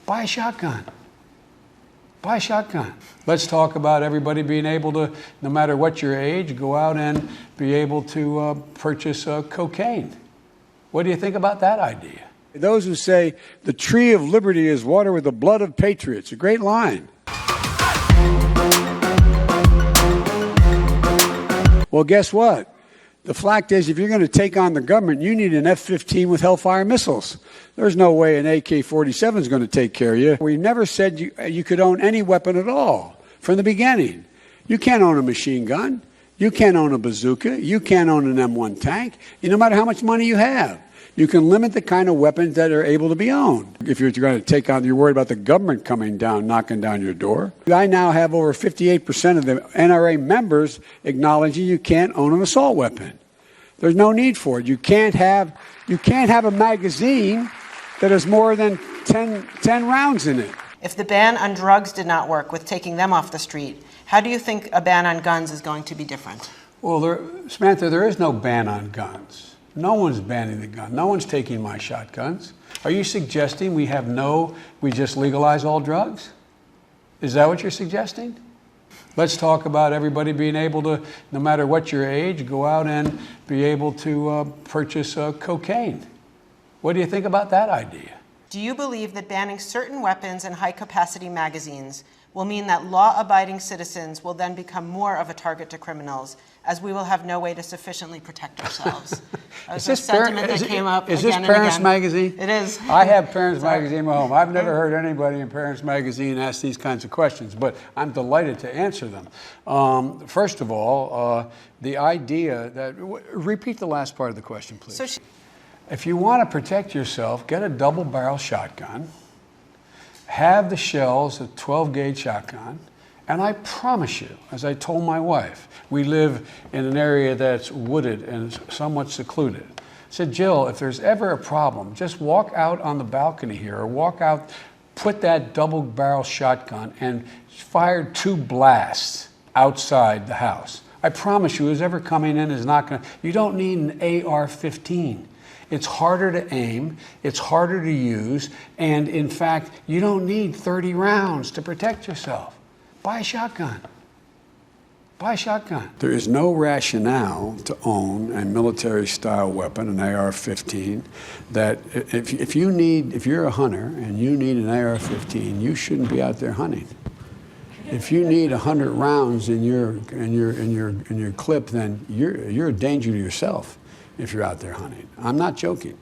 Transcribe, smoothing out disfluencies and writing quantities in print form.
Buy a shotgun. Buy a shotgun. Let's talk about everybody being able to, no matter what your age, go out and be able to purchase cocaine. What do you think about that idea? Those who say the tree of liberty is watered with the blood of patriots, a great line. Well, guess what? The fact is, if you're going to take on the government, you need an F-15 with Hellfire missiles. There's no way an AK-47 is going to take care of you. We never said you could own any weapon at all from the beginning. You can't own a machine gun. You can't own a bazooka. You can't own an M1 tank, no matter how much money you have. You can limit the kind of weapons that are able to be owned. If you're going to take on, you're worried about the government coming down, knocking down your door. I now have over 58% of the NRA members acknowledging you can't own an assault weapon. There's no need for it. You can't have a magazine that has more than 10 rounds in it. If the ban on drugs did not work with taking them off the street, how do you think a ban on guns is going to be different? Well, Samantha, there is no ban on guns. No one's banning the gun. No one's taking my shotguns. Are you suggesting we just legalize all drugs? Is that what you're suggesting? Let's talk about everybody being able to, no matter what your age, go out and be able to purchase cocaine. What do you think about that idea? Do you believe that banning certain weapons and high-capacity magazines will mean that law-abiding citizens will then become more of a target to criminals, as we will have no way to sufficiently protect ourselves? Is this Parents Magazine? It is. I have Parents Magazine at home. I've never heard anybody in Parents Magazine ask these kinds of questions, but I'm delighted to answer them. First of all, the idea that, repeat the last part of the question, please. If you want to protect yourself, get a double-barrel shotgun, have the shells, a 12-gauge shotgun, and I promise you, as I told my wife, we live in an area that's wooded and somewhat secluded. I said, Jill, if there's ever a problem, just walk out on the balcony here or walk out, put that double-barrel shotgun and fire 2 blasts outside the house. I promise you, who's ever coming in is not going to, you don't need an AR-15. It's harder to aim, it's harder to use, and in fact, you don't need 30 rounds to protect yourself. Buy a shotgun. Buy a shotgun. There is no rationale to own a military-style weapon, an AR-15, that if you're a hunter and you need an AR-15, you shouldn't be out there hunting. If you need 100 rounds in your clip, then you're a danger to yourself if you're out there hunting. I'm not joking.